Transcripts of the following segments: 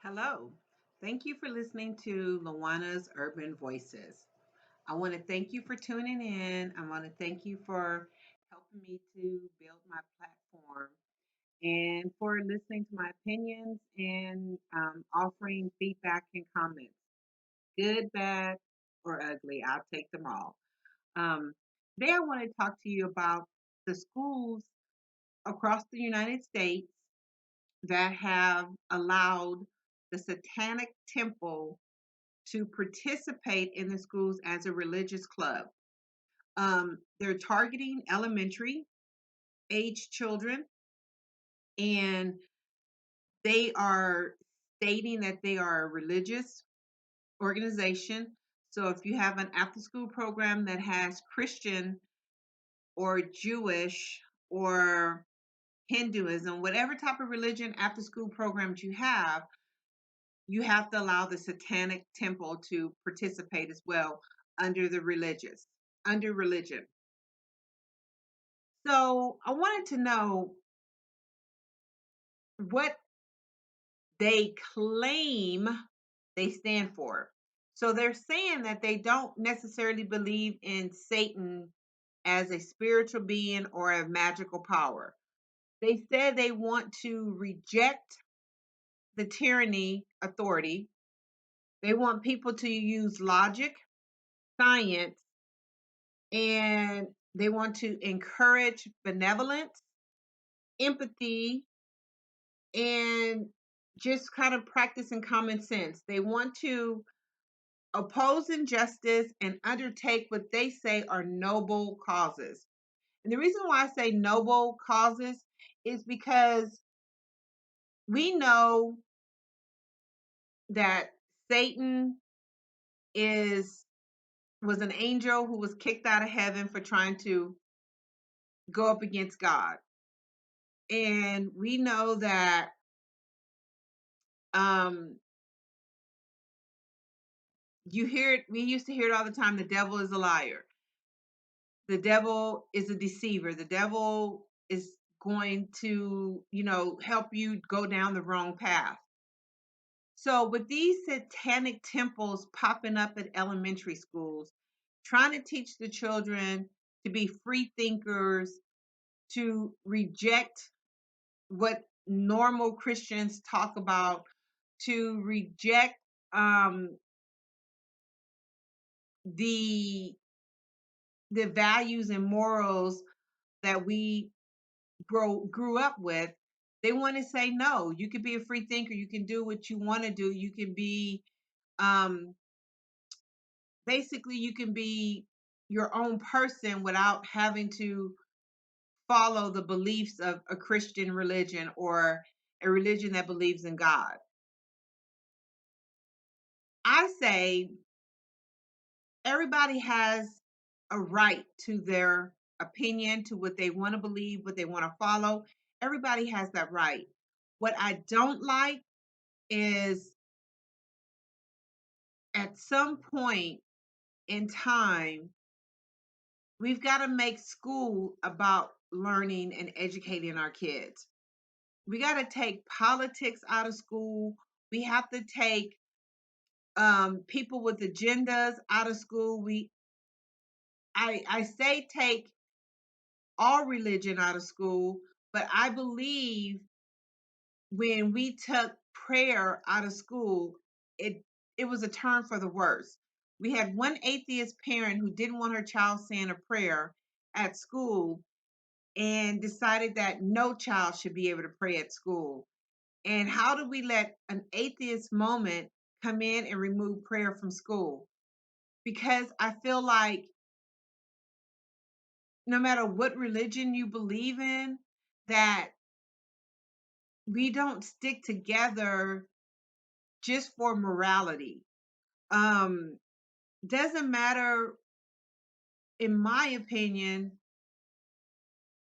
Hello. Thank you for listening to Lawana's Urban Voices. I want to thank you for tuning in. I want to thank you for helping me to build my platform and for listening to my opinions and offering feedback and comments. Good, bad, or ugly. I'll take them all. Um, Today, I want to talk to you about the schools across the United States that have allowed the Satanic Temple to participate in the schools as a religious club. They're targeting elementary age children, and they are stating that they are a religious organization. So if you have an after school program that has Christian or Jewish or Hinduism, whatever type of religion after school programs you have to allow the Satanic Temple to participate as well under the under religion. So I wanted to know what they claim they stand for. So they're saying that they don't necessarily believe in Satan as a spiritual being or a magical power. They said they want to reject the tyranny authority. They want people to use logic, science, and they want to encourage benevolence, empathy, and just kind of practicing common sense. They want to oppose injustice and undertake what they say are noble causes. And the reason why I say noble causes is because we know that Satan is was an angel who was kicked out of heaven for trying to go up against God. And we know that um we used to hear it all the time, the devil is a liar. The devil is a deceiver. The devil is going to, help you go down the wrong path. So, with these satanic temples popping up at elementary schools, trying to teach the children to be free thinkers, to reject what normal Christians talk about, to reject the the values and morals that we grew up with. They want to say no, you can be a free thinker, you can do what you want to do, you can be um basically you can be your own person without having to follow the beliefs of a Christian religion or a religion that believes in God. I say everybody has a right to their opinion, to what they want to believe, what they want to follow. Everybody has that right. What I don't like is at some point in time, we've got to make school about learning and educating our kids. We got to take politics out of school. We have to take people with agendas out of school. I say take all religion out of school, but I believe when we took prayer out of school, it it was a turn for the worse. We had one atheist parent who didn't want her child saying a prayer at school and decided that no child should be able to pray at school. And how do we let an atheist moment come in and remove prayer from school? Because I feel like no matter what religion you believe in, that we don't stick together just for morality. Um, doesn't matter, in my opinion,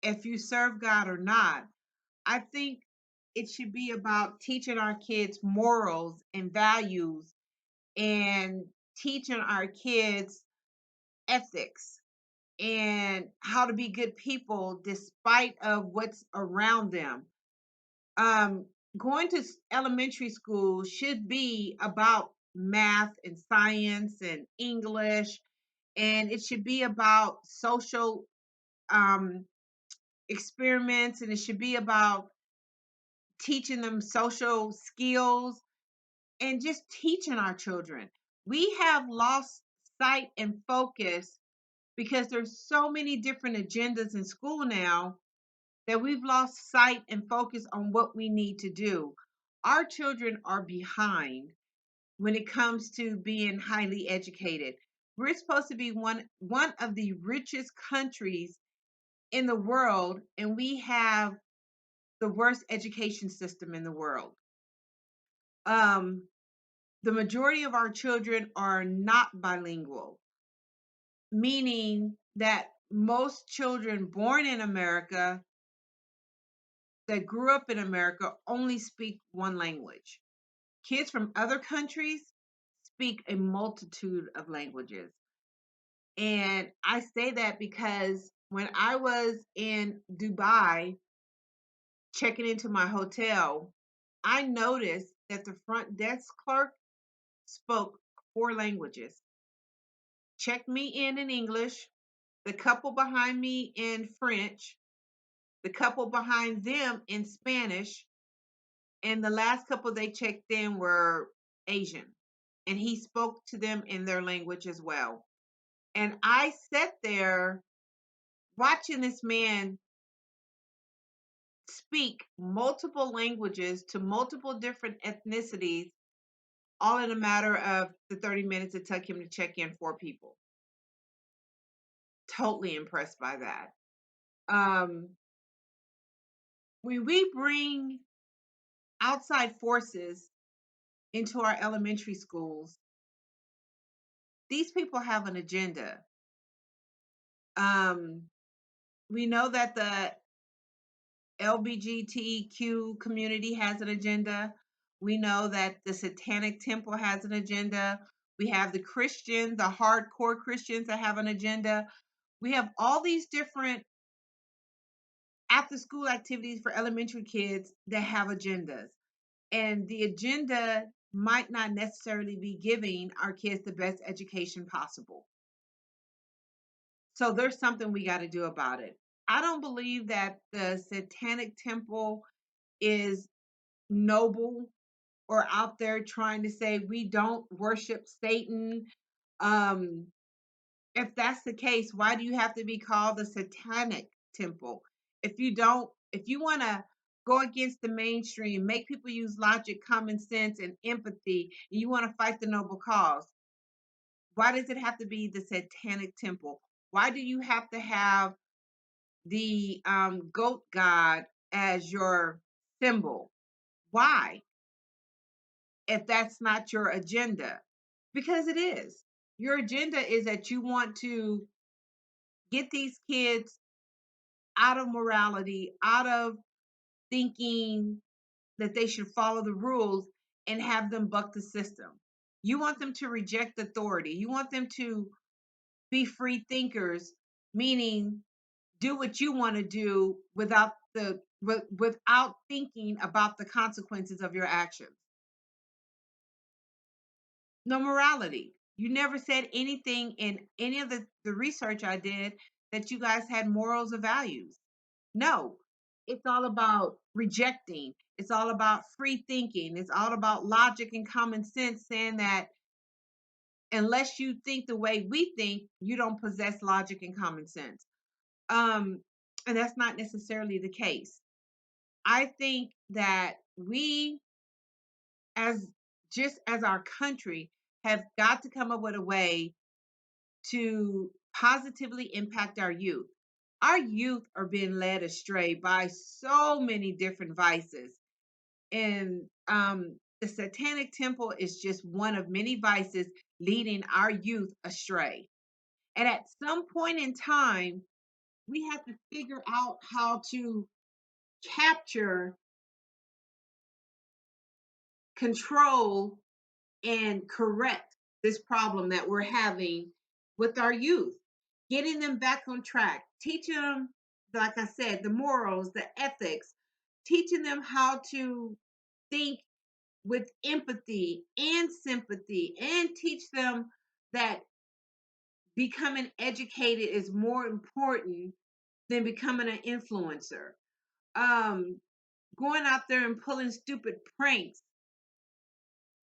if you serve God or not. I think it should be about teaching our kids morals and values and teaching our kids ethics and how to be good people despite of what's around them. going to elementary school should be about math and science and English, and it should be about social um, experiments, and it should be about teaching them social skills and just teaching our children. We have lost sight and focus because there's so many different agendas in school now that we've lost sight and focus on what we need to do. Our children are behind when it comes to being highly educated. We're supposed to be one of the richest countries in the world, and we have the worst education system in the world. Um, the majority of our children are not bilingual, meaning that most children born in America that grew up in America only speak one language. Kids from other countries speak a multitude of languages. And I say that because when I was in Dubai checking into my hotel, I noticed that the front desk clerk spoke four languages. Checked me in English, the couple behind me in French, the couple behind them in Spanish, and the last couple they checked in were Asian. And he spoke to them in their language as well. And I sat there watching this man speak multiple languages to multiple different ethnicities, all in a matter of the 30 minutes it took him to check in four people. Totally impressed by that. Um, when we bring outside forces into our elementary schools, these people have an agenda. Um, we know that the LBGTQ community has an agenda. We know that the Satanic Temple has an agenda. We have the Christian, the hardcore Christians that have an agenda. We have all these different after school activities for elementary kids that have agendas. And the agenda might not necessarily be giving our kids the best education possible. So there's something we got to do about it. I don't believe that the Satanic Temple is noble or out there trying to say we don't worship Satan. Um, if that's the case, why do you have to be called the Satanic Temple? If you want to go against the mainstream, make people use logic, common sense, and empathy, and you want to fight the noble cause, why does it have to be the Satanic Temple? Why do you have to have the goat god as your symbol? Why, if that's not your agenda? Because it is. Your agenda is that you want to get these kids out of morality, out of thinking that they should follow the rules and have them buck the system. You want them to reject authority. You want them to be free thinkers, meaning do what you want to do without thinking about the consequences of your actions. No morality. You never said anything in any of the research I did that you guys had morals or values. No, it's all about rejecting. It's all about free thinking. It's all about logic and common sense, saying that unless you think the way we think, you don't possess logic and common sense. Um, and that's not necessarily the case. I think that we, as just as our country, have got to come up with a way to positively impact our youth. Our youth are being led astray by so many different vices. And the Satanic Temple is just one of many vices leading our youth astray. And at some point in time, we have to figure out how to capture, control, and correct this problem that we're having with our youth, getting them back on track, teaching them, like I said, the morals, the ethics, teaching them how to think with empathy and sympathy, and teach them that becoming educated is more important than becoming an influencer. Um, Going out there and pulling stupid pranks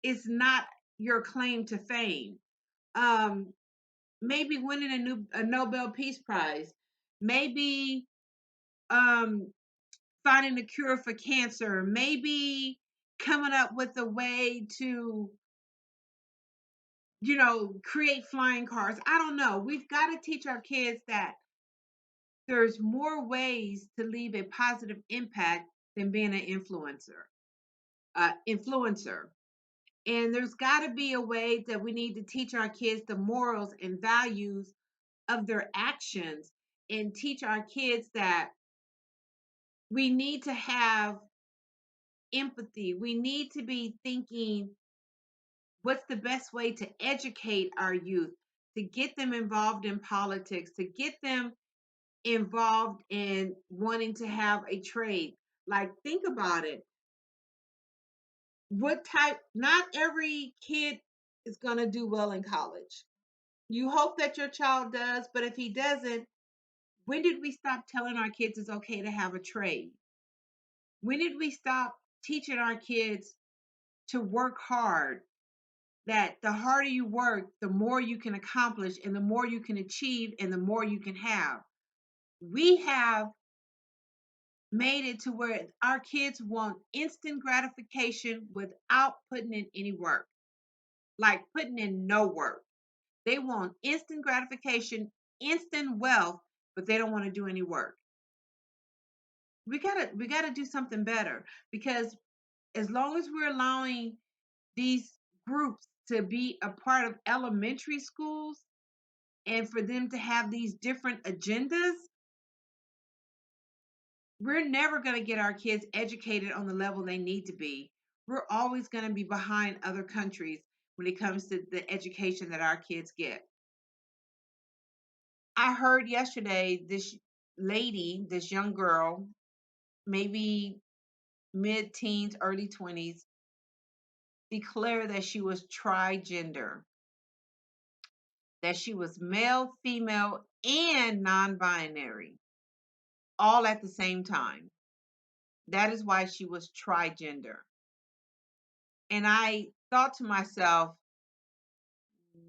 is not your claim to fame. Um, Maybe winning a Nobel Peace Prize, maybe um, finding a cure for cancer, maybe coming up with a way to, create flying cars. I don't know. We've got to teach our kids that there's more ways to leave a positive impact than being an influencer. And there's got to be a way that we need to teach our kids the morals and values of their actions, and teach our kids that we need to have empathy. We need to be thinking what's the best way to educate our youth, to get them involved in politics, to get them involved in wanting to have a trade. Like, think about it. Not every kid is going to do well in college. You hope that your child does, but if he doesn't, when did we stop telling our kids it's okay to have a trade? When did we stop teaching our kids to work hard? That the harder you work, the more you can accomplish, and the more you can achieve, and the more you can have. We have made it to where our kids want instant gratification without putting in any work, like putting in no work. They want instant gratification, instant wealth, but they don't want to do any work. We gotta do something better, because as long as we're allowing these groups to be a part of elementary schools, and for them to have these different agendas, we're never going to get our kids educated on the level they need to be. We're always going to be behind other countries when it comes to the education that our kids get. I heard yesterday this young girl, maybe mid teens, early 20s, declare that she was trigender, that she was male, female, and non binary, all at the same time. That is why she was trigender. And I thought to myself,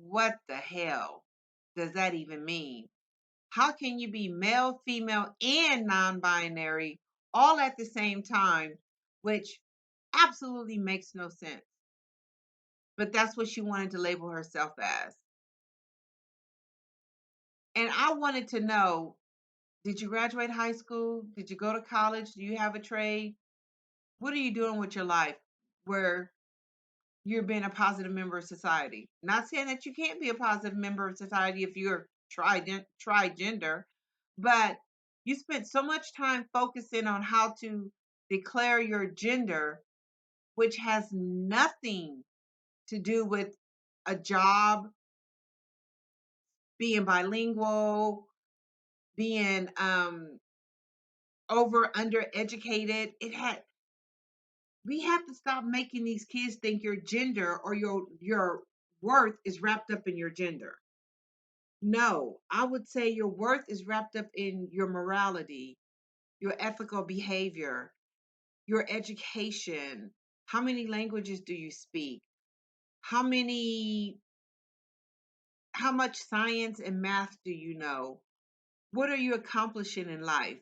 what the hell does that even mean? How can you be male, female, and non binary all at the same time, which absolutely makes no sense? But that's what she wanted to label herself as. And I wanted to know, did you graduate high school? Did you go to college? Do you have a trade? What are you doing with your life where you're being a positive member of society? Not saying that you can't be a positive member of society if you're trigender, but you spent so much time focusing on how to declare your gender, which has nothing to do with a job, being bilingual, being over under educated. We have to stop making these kids think your gender or your worth is wrapped up in your gender. No, I would say your worth is wrapped up in your morality, your ethical behavior, your education. How many languages do you speak? How many how much science and math do you know? What are you accomplishing in life?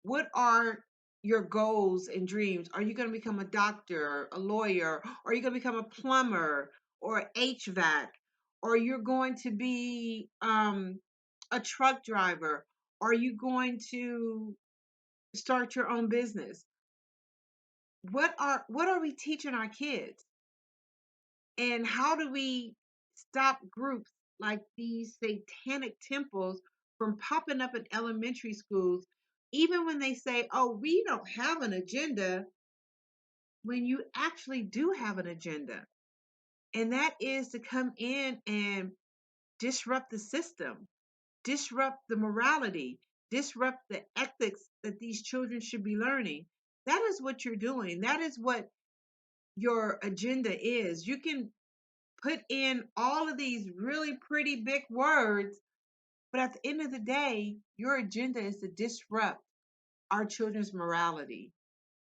What are your goals and dreams? Are you going to become a doctor, a lawyer? Or are you going to become a plumber or HVAC? Or you're going to be a truck driver? Are you going to start your own business? What are we teaching our kids? And how do we stop groups like these satanic temples from popping up in elementary schools, even when they say, oh, we don't have an agenda, when you actually do have an agenda? And that is to come in and disrupt the system, disrupt the morality, disrupt the ethics that these children should be learning. That is what you're doing. That is what your agenda is. You can put in all of these really pretty big words, but at the end of the day, your agenda is to disrupt our children's morality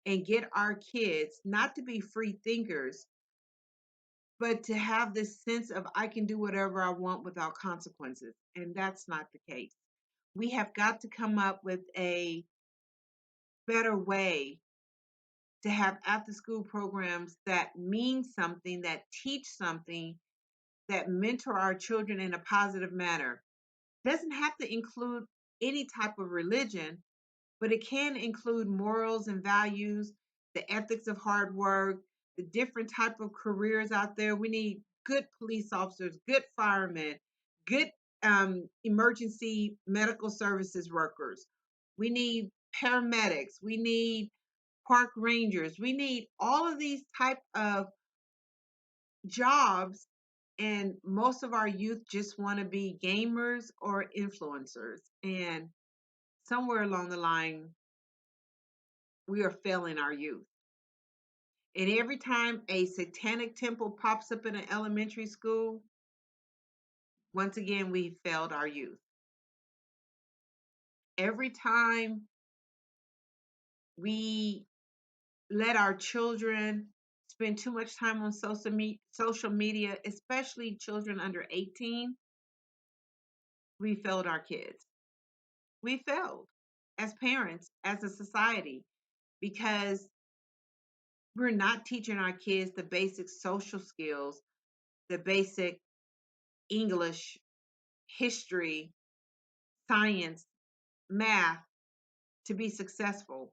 and get our kids not to be free thinkers, but to have this sense of I can do whatever I want without consequences. And that's not the case. We have got to come up with a better way to have after school programs that mean something, that teach something, that mentor our children in a positive manner. Doesn't have to include any type of religion, but it can include morals and values, the ethics of hard work, the different type of careers out there. We need good police officers, good firemen, good emergency medical services workers. We need paramedics. We need park rangers. We need all of these type of jobs, and most of our youth just want to be gamers or influencers. And somewhere along the line, we are failing our youth. And every time a satanic temple pops up in an elementary school, once again, we failed our youth. Every time we let our children spend too much time on social media, especially children under 18, we failed our kids. We failed as parents, as a society, because we're not teaching our kids the basic social skills, the basic English, history, science, math to be successful.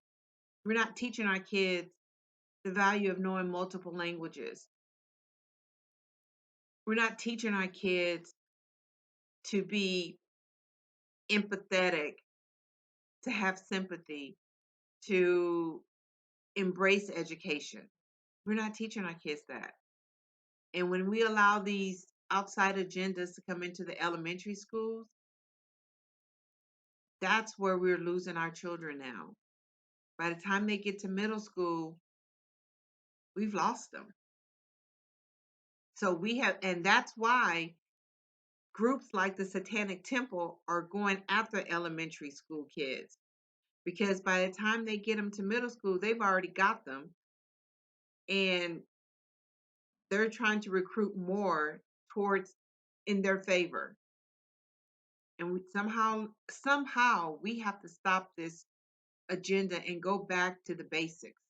We're not teaching our kids the value of knowing multiple languages. We're not teaching our kids to be empathetic, to have sympathy, to embrace education. We're not teaching our kids that. And when we allow these outside agendas to come into the elementary schools, that's where we're losing our children now. By the time they get to middle school, we've lost them. So and that's why groups like the Satanic Temple are going after elementary school kids, because by the time they get them to middle school, they've already got them, and they're trying to recruit more towards in their favor. And somehow we have to stop this agenda and go back to the basics.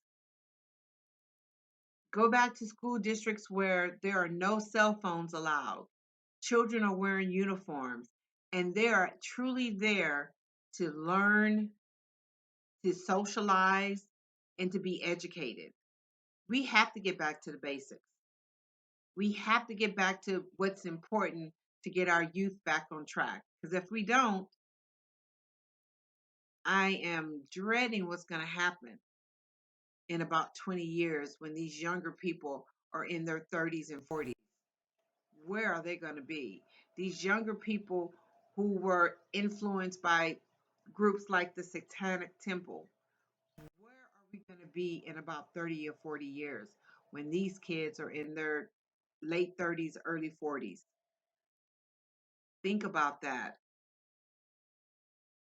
Go back to school districts where there are no cell phones allowed. Children are wearing uniforms, and they are truly there to learn, to socialize, and to be educated. We have to get back to the basics. We have to get back to what's important to get our youth back on track. Because if we don't, I am dreading what's going to happen in about 20 years when these younger people are in their 30s and 40s. Where are they going to be? These younger people who were influenced by groups like the Satanic Temple, where are we going to be in about 30 or 40 years when these kids are in their late 30s, early 40s? Think about that.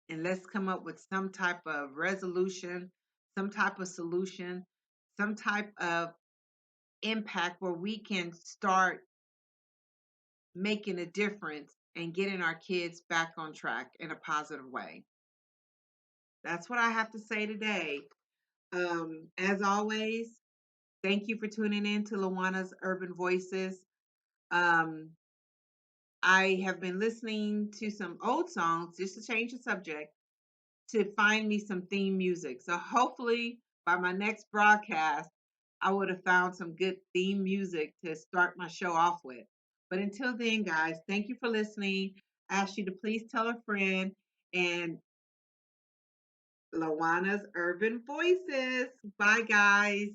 And let's come up with some type of resolution, some type of solution, some type of impact where we can start making a difference and getting our kids back on track in a positive way. That's what I have to say today. As always, thank you for tuning in to Lawana's Urban Voices. Um, I have been listening to some old songs just to change the subject to find me some theme music. So hopefully by my next broadcast, I would have found some good theme music to start my show off with. But until then, guys, thank you for listening. I ask you to please tell a friend, and Lawana's Urban Voices. Bye, guys.